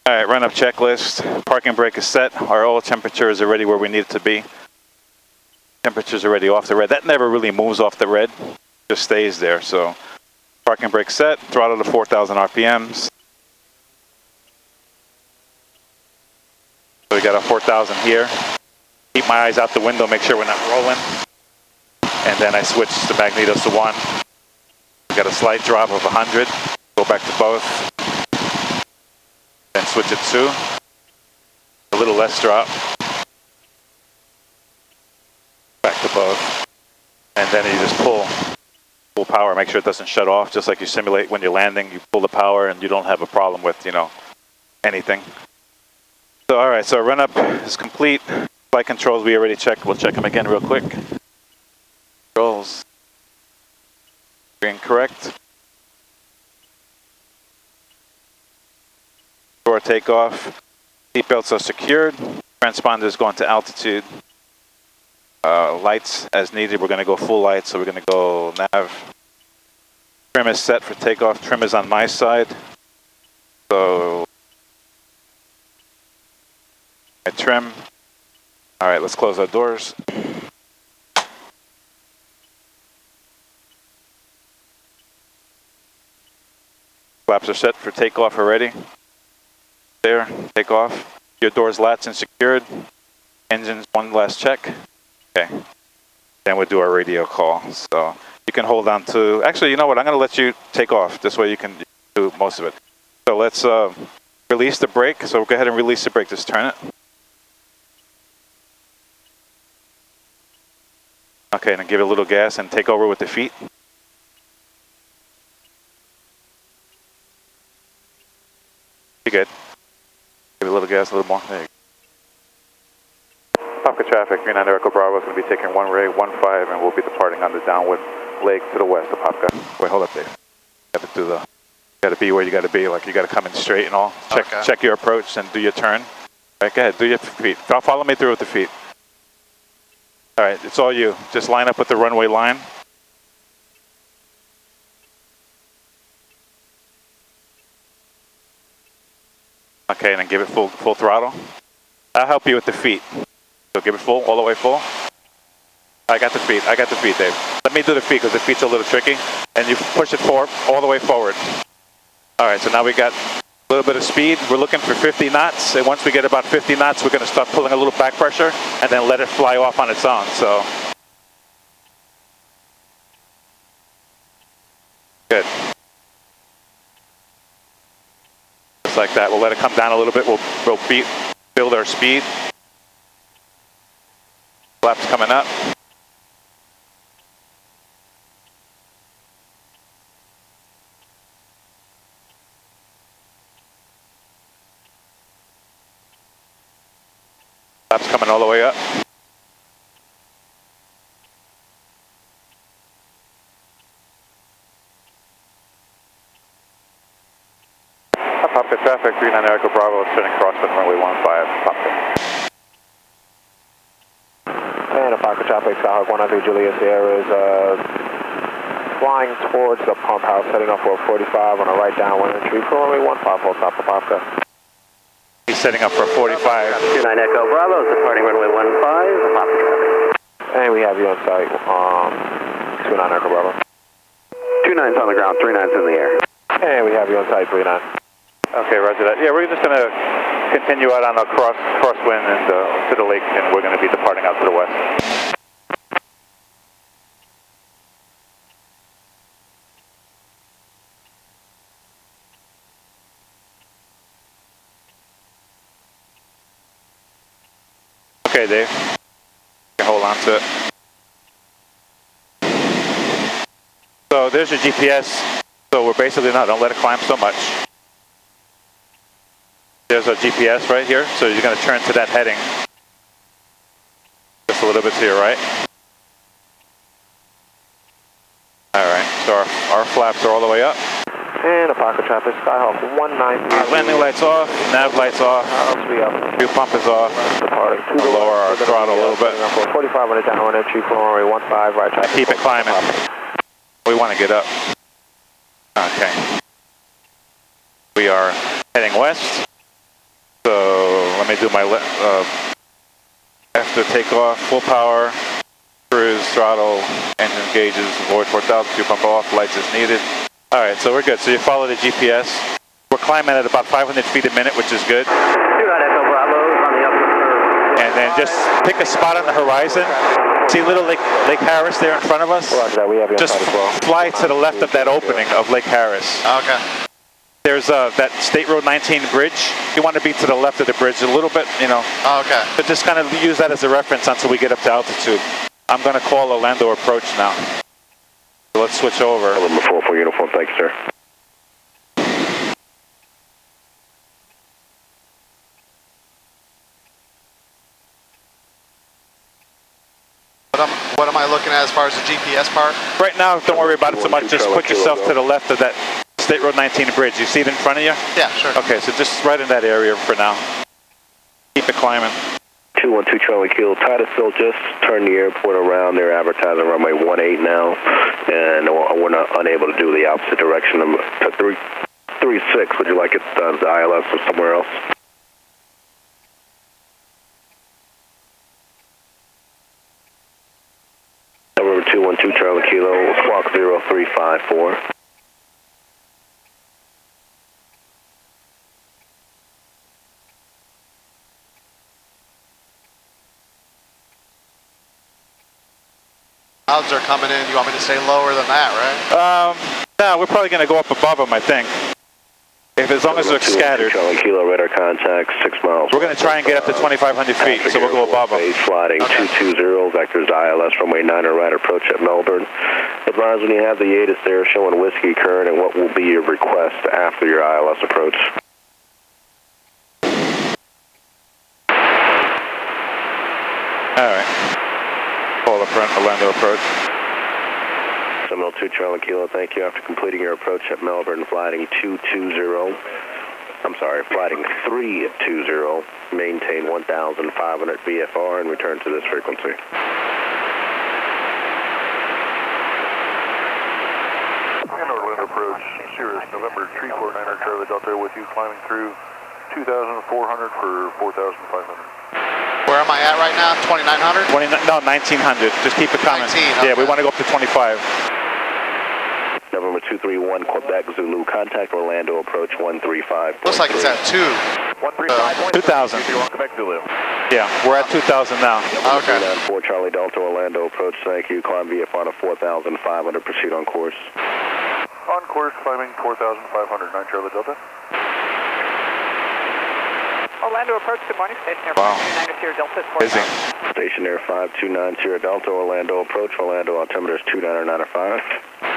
All right, run up checklist. Parking brake is set. Our oil temperature is already where we need it to be. Temperature's already off the red. That never really moves off the red, just stays there. So parking brake set, throttle to 4,000 RPMs. So we got a 4,000 here. Keep my eyes out the window, make sure we're not rolling. And then I switch the magnetos to 1. We got a slight drop of 100. Go back to both. Then switch it to a little less drop. Back to both. And then you just pull power, make sure it doesn't shut off, just like you simulate when you're landing. You pull the power and you don't have a problem with, you know, anything. So, all right, so run up is complete. Flight controls we already checked. We'll check them again real quick. Controls. Incorrect. For takeoff. Seatbelts are secured. Transponder is going to altitude. Lights as needed. We're going to go full light, so we're going to go nav. Trim is set for takeoff. Trim is on my side. So, I trim. All right, let's close our doors. Flaps are set for takeoff already. There, takeoff. Your doors latched and secured. Engines, one last check. Okay. Then we'll do our radio call. So you can hold on to, actually, you know what? I'm going to let you take off. This way you can do most of it. So let's release the brake. So go ahead and release the brake. Just turn it. Okay, and then give it a little gas and take over with the feet. You're good. Give it a little gas, a little more. There you go. Papa traffic, 39 Echo Bravo is going to be taking runway 15 and we'll be departing on the downwind leg to the west of Popka. Wait, hold up, Dave. You have to do the, you got to be where you got to be. Like you got to come in straight and all. Check your approach and do your turn. All right, go ahead, do your feet. Follow me through with the feet. All right, it's all you. Just line up with the runway line. Okay, and then give it full throttle. I'll help you with the feet. So give it full, all the way full. I got the feet, Dave. Let me do the feet because the feet's a little tricky. And you push it forward, all the way forward. All right, so now we got a little bit of speed. We're looking for 50 knots. And once we get about 50 knots, we're going to start pulling a little back pressure and then let it fly off on its own. So, good. Just like that. We'll let it come down a little bit. We'll build our speed. Flaps coming up. Flaps coming all the way up. Popka traffic, 39 Echo Bravo, turning crosswind runway 15, Popka. And Popka traffic, Skyhawk 193 Juliet Sierra is flying towards the pump house, heading off for 45 on a right downwind entry for runway 15, full stop for Popka. He's setting up for 45. 29 Echo Bravo is departing runway 15, Popka traffic. And we have you on site, 29 Echo Bravo. 29's on the ground, 39's in the air. And we have you on site, 39. Okay, roger that. Yeah, we're just going to continue out on a crosswind and to the lake, and we're going to be departing out to the west. Okay, Dave. You can hold on to it. So there's your GPS. So we're basically don't let it climb so much. There's our GPS right here, so you're going to turn to that heading. Just a little bit to your right. Alright, so our flaps are all the way up. And Popka traffic, Skyhawk 193. Landing lights off, nav lights off, fuel pump is off. We'll lower our throttle a little bit. 45 on the downwind entry for runway 15, right traffic. Keep it climbing. We want to get up. Okay. We are heading west. Let me do my after takeoff, full power, cruise, throttle, engine gauges, avoid 4,000, fuel pump off, lights as needed. All right, so we're good. So you follow the GPS. We're climbing at about 500 feet a minute, which is good. 2 Echo Bravo on the upper curve. And then just pick a spot on the horizon. See little Lake Harris there in front of us? Roger that, we have you Just as well. fly to the left of that opening of Lake Harris. Okay. There's that State Road 19 bridge. You want to be to the left of the bridge a little bit, you know. Okay. But just kind of use that as a reference until we get up to altitude. I'm going to call Orlando approach now. So let's switch over. Number 44 uniform, thank you, sir. What am I looking at as far as the GPS part? Right now, don't worry about it so much. Just put yourself to the left of that State Road 19 bridge. You see it in front of you? Yeah, sure. Okay, so just right in that area for now. Keep it climbing. 212 Charlie Kilo, Titusville just turned the airport around. They're advertising runway 18 now, and we're not unable to do the opposite direction. 336, would you like it the ILS or somewhere else? Number 212 Charlie Kilo, squawk 0354. Clouds are coming in. You want me to stay lower than that, right? No, we're probably going to go up above them, I think. As long as they're scattered. Charlie Kilo, radar contact, 6 miles. We're going to try and get up to 2,500 feet, so we'll go above them. Sliding 220, vectors ILS, runway 9er right approach at Melbourne. Advise when you have the ATIS there showing whiskey current and what will be your request after your ILS approach. All right. Call the front Orlando approach. Seminole 2 Charlie Kilo, thank you. After completing your approach at Melbourne, flighting 320, maintain 1,500 VFR and return to this frequency. And Orlando approach, Cirrus, November 349er Charlie Delta with you climbing through 2,400 for 4,500. Where am I at right now? 2,900? 1900. Just keep it coming. 19, Yeah, we okay. want to go up to 25. November 231, Quebec Zulu, contact Orlando approach 135. Looks like it's at 2. 135. 2,000. If you want Quebec Zulu. Yeah, we're at 2,000 now. Okay. 394 Charlie Delta, Orlando approach, thank you. Climb VFR to 4,500, proceed on course. On course, climbing 4,500, 9 Charlie Delta. Orlando approach, good morning, stationary Wow. 529 Sierra Delta. Busy. Stationary 529 Sierra Delta, Orlando approach, Orlando altimeter is 2995.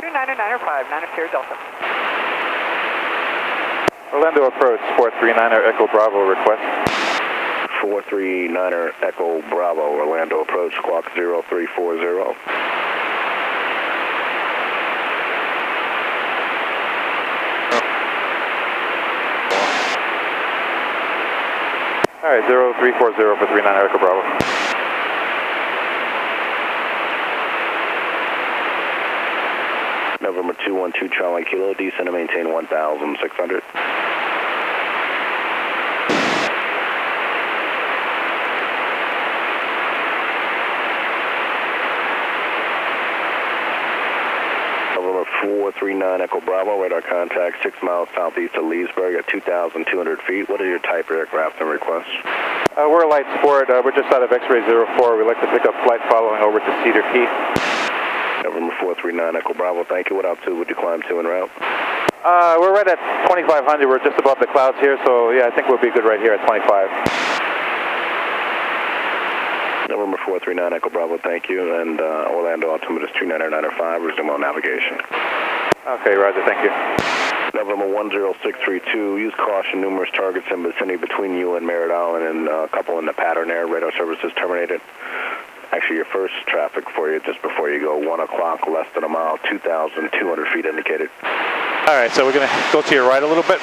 2995, 9 Sierra Delta. Orlando approach, 439er Echo Bravo request. 439er Echo Bravo, Orlando approach, squawk 0340. All right, 0340 for 39er Echo Bravo. November 212 Charlie Kilo, descend and maintain 1,600. November 439 Echo Bravo, radar contact 6 miles southeast of Leesburg at 2,200 feet. What is your type of aircraft and request? We're a light sport. We're just out of X04. We'd like to pick up flight following over to Cedar Key. November 439 Echo Bravo, thank you. What altitude would you climb to en route? We're right at 2,500. We're just above the clouds here, so yeah, I think we'll be good right here at 25. November 439 Echo Bravo, thank you. And Orlando altimeter is 2995. Resume on navigation. Okay, Roger, thank you. November 10632, use caution, numerous targets in vicinity between you and Merritt Island and a couple in the pattern there. Radar services terminated. Actually, your first traffic for you just before you go, 1 o'clock, less than a mile, 2,200 feet indicated. All right, so we're going to go to your right a little bit.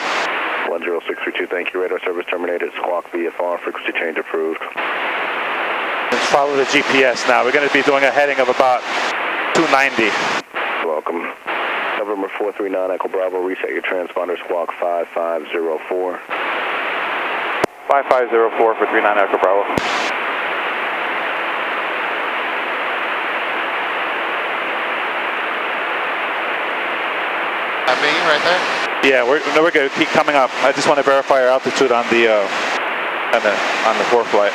10632, thank you. Radar service terminated. Squawk VFR, frequency change approved. Let's follow the GPS now. We're going to be doing a heading of about 290. Welcome. November 439 Echo Bravo, reset your transponder, squawk 5504. 5504 for 39 Echo Bravo. That me right there? Yeah, we're good. Keep coming up. I just want to verify our altitude on the flight.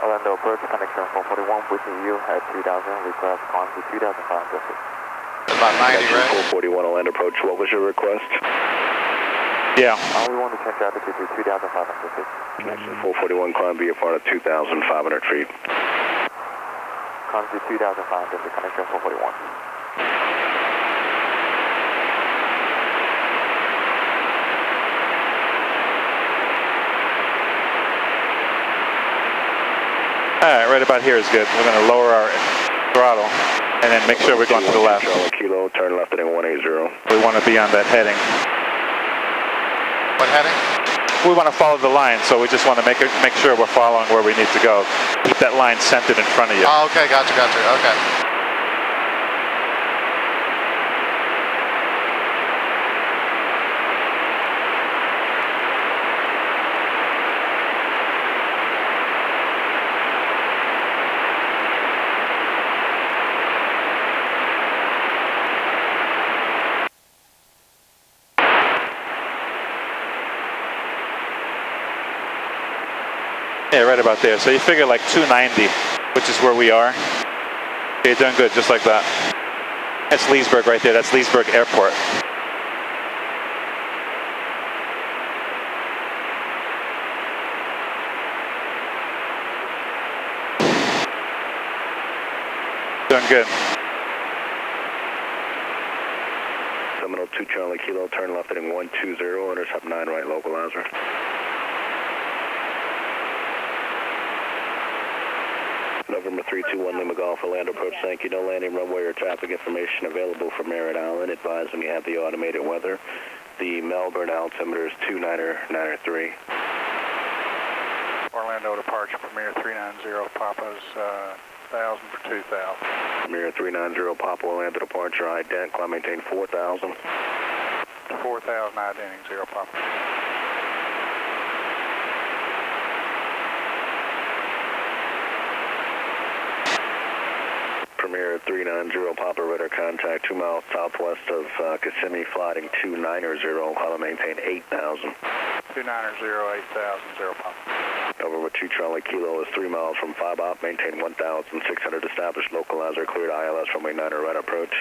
Orlando approach, connection 441 with you at 3000, request on to 2500. About 90, right? 441 Orlando approach, what was your request? Yeah. We want to change altitude to 2500 feet. Connection 441, climb be a part of 2,500 feet. Climb to 2500, connection 441. Alright, right about here is good. We're going to lower our throttle and then make sure we're going to the left. Kilo, turn left heading 180. We want to be on that heading. What heading? We want to follow the line, so we just want to make sure we're following where we need to go. Keep that line centered in front of you. Oh, okay, gotcha, okay. Yeah, right about there. So you figure like 290, which is where we are. Okay, you're doing good, just like that. That's Leesburg right there. That's Leesburg Airport. Doing good. Seminole 2 Charlie Kilo, turn left heading 120, intercept 9 right localizer. November 321 Lima Golf, Orlando approach, thank you. No landing runway or traffic information available for Merritt Island. Advise when you have the automated weather. The Melbourne altimeter is 2993. Orlando departure, Premier 390, Papa's 1,000 for 2,000. Premier 390, Papa, Orlando departure, ident, climb maintain 4,000. 4,000, identing 0 Papa. Premier 390, Papa, radar contact 2 miles southwest of Kissimmee, flighting 290, climb maintain 8,000. 290, 8,000, 0 Papa. November 2 Charlie Kilo is 3 miles from 5 op, maintain 1,600, established localizer, cleared ILS runway 9 right approach.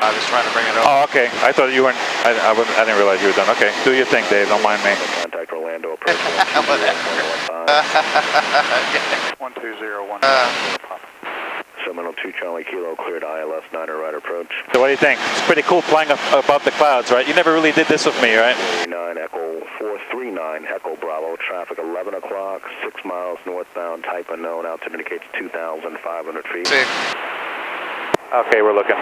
I was trying to bring it over. Oh, okay. I thought you weren't. I didn't realize you were done. Okay, do your thing, Dave. Don't mind me. Contact Orlando approach 120, 1 Papa. Seminole 2 Charlie Kilo, cleared ILS 9 right approach. So what do you think? It's pretty cool flying above the clouds, right? You never really did this with me, right? 439 Echo Bravo, traffic 11 o'clock, 6 miles northbound, type unknown, altitude indicates 2,500 feet. See. Okay, we're looking.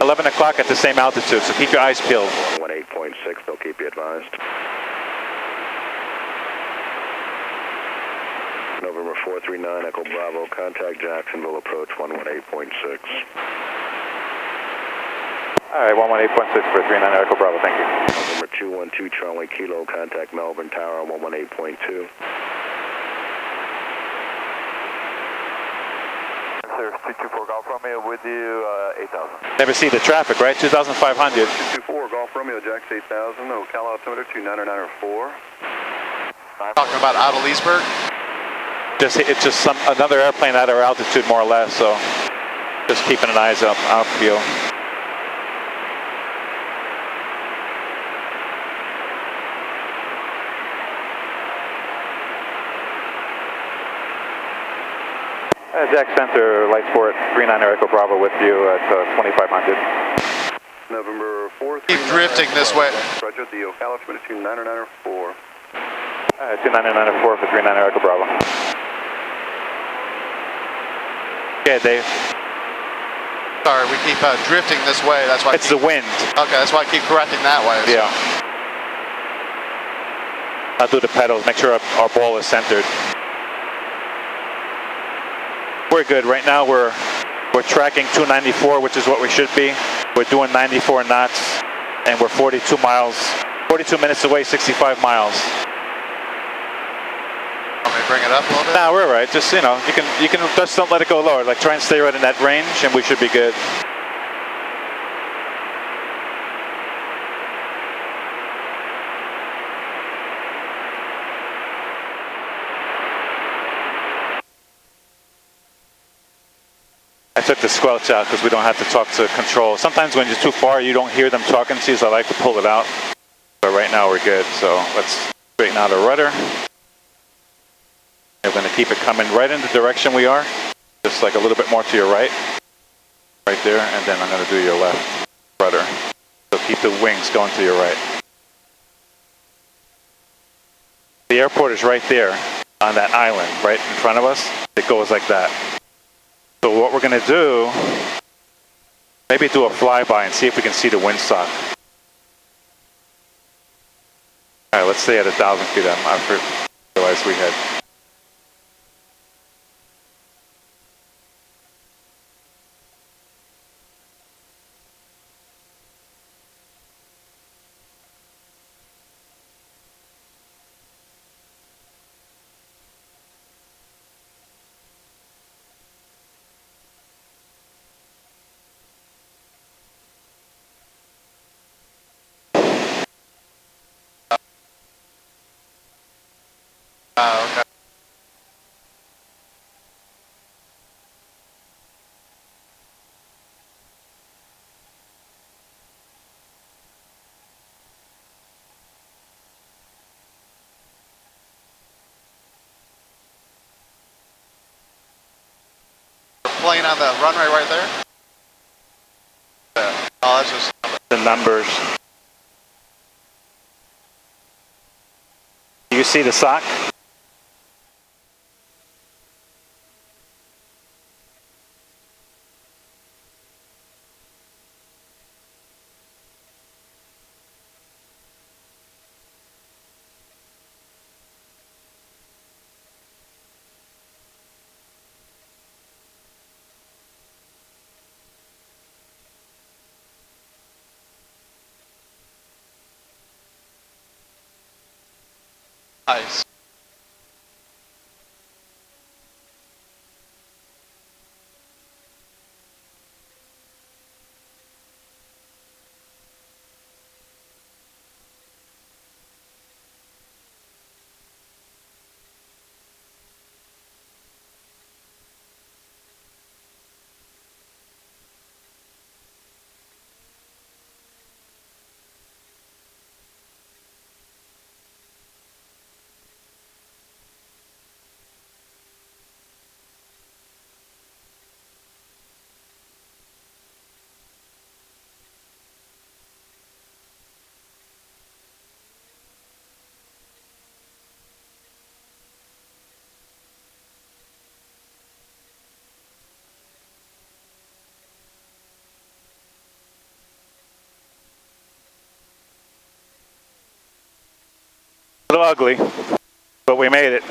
11 o'clock at the same altitude, so keep your eyes peeled. 18.6, they'll keep you advised. November 439 Echo Bravo, contact Jacksonville, approach 118.6. All right, 118.6 for 39 Echo Bravo, thank you. November 212 Charlie Kilo, contact Melbourne Tower, 118.2. Sir, 224 Golf Romeo with you, 8,000. Never see the traffic, right? 2,500. 224 Golf Romeo, Jax 8,000, Ocala altimeter 29904. Talking about out of Leesburg? It's just another airplane at our altitude, more or less, so just keeping an eyes out for you. Jack Center, Light Sport, 39 Echo Bravo with you at 2,500. November 4th. Keep drifting this way. Roger, the Ocala altimeter 29904. 29904 for 39 Echo Bravo. Okay, Dave. Sorry, we keep drifting this way. That's why. It's the wind. Okay, that's why I keep correcting that way. So. Yeah. I'll do the pedals, make sure our ball is centered. We're good. Right now we're tracking 294, which is what we should be. We're doing 94 knots, and we're 42 minutes away, 65 miles. Want me to bring it up a little bit? Nah, we're all right. Just, you know, you can just don't let it go lower. Like, try and stay right in that range, and we should be good. I took the squelch out because we don't have to talk to control. Sometimes when you're too far, you don't hear them talking to you, so I like to pull it out. But right now we're good, so let's straighten out our rudder. We're going to keep it coming right in the direction we are, just like a little bit more to your right. Right there, and then I'm going to do your left rudder. So keep the wings going to your right. The airport is right there on that island, right in front of us. It goes like that. So what we're going to do, maybe do a flyby and see if we can see the windsock. All right, let's stay at 1,000 feet. I realized we had. Okay. Plane on the runway right there? Yeah. Oh, that's just The numbers. Do you see the sock? nice. A little ugly, but we made it.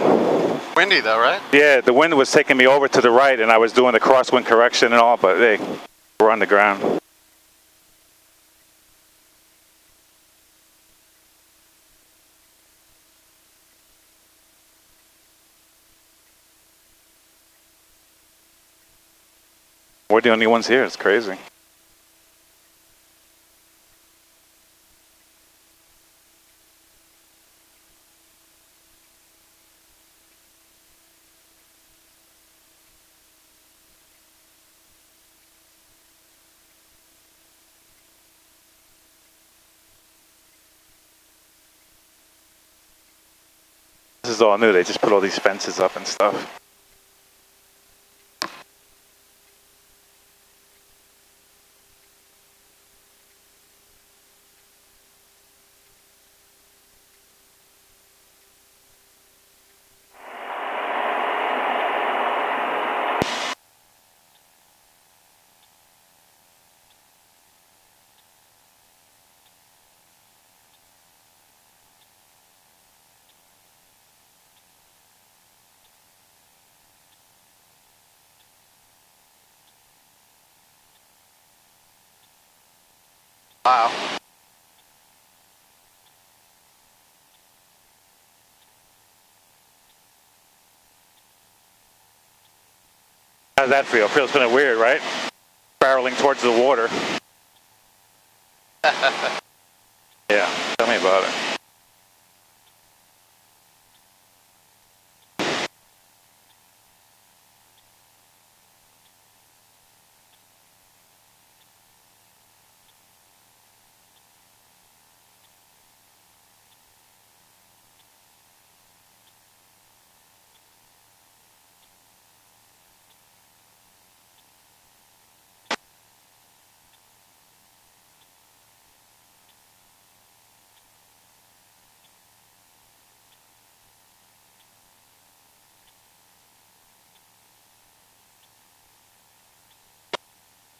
Windy though, right? Yeah, the wind was taking me over to the right, and I was doing the crosswind correction and all, but hey, we're on the ground. We're the only ones here. It's crazy. This is all new. They just put all these fences up and stuff. Wow. How does that feel? Feels kind of weird, right? Barreling towards the water. Yeah, tell me about it.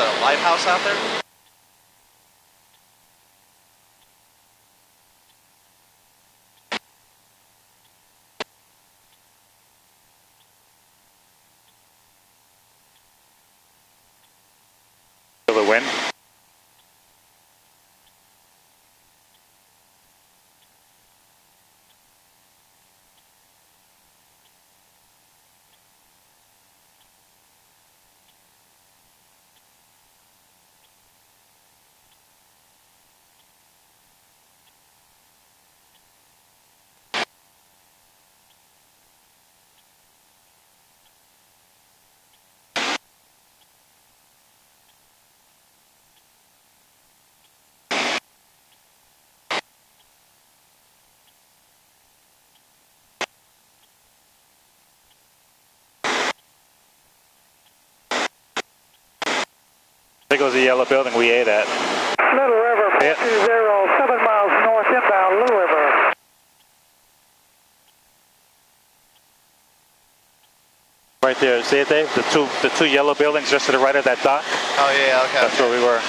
A lighthouse out there? Feel the wind? There goes the yellow building we ate at. Little River, 420, 7 miles north inbound, Little River. Right there, see it, Dave? The two yellow buildings just to the right of that dock. Oh yeah, okay. That's where we were.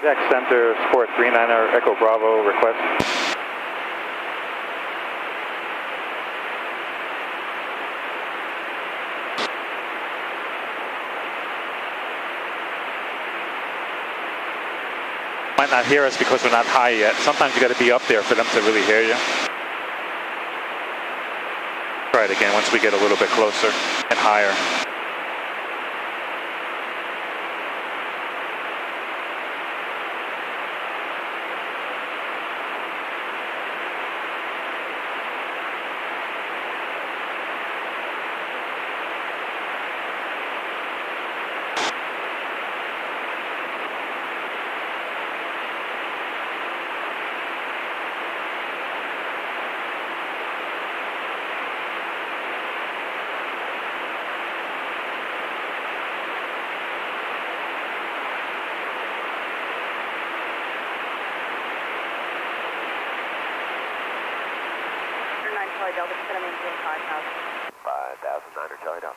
Jack Center, Sport 39er, Echo Bravo, request. Might not hear us because we're not high yet. Sometimes you got to be up there for them to really hear you. Try it again once we get a little bit closer and higher. Charlie Delta, just going to maintain 5,000. 5,000, Charlie Delta.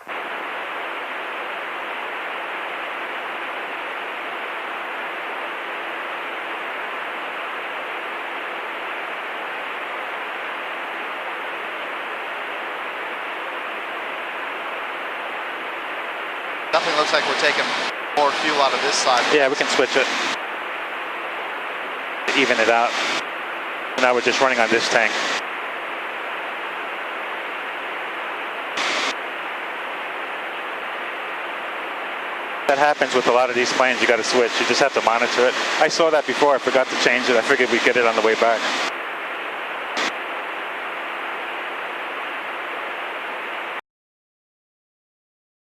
Definitely looks like we're taking more fuel out of this side. Yeah, we can switch it. Even it out. Now we're just running on this tank. That happens with a lot of these planes. You got to switch. You just have to monitor it. I saw that before. I forgot to change it. I figured we'd get it on the way back.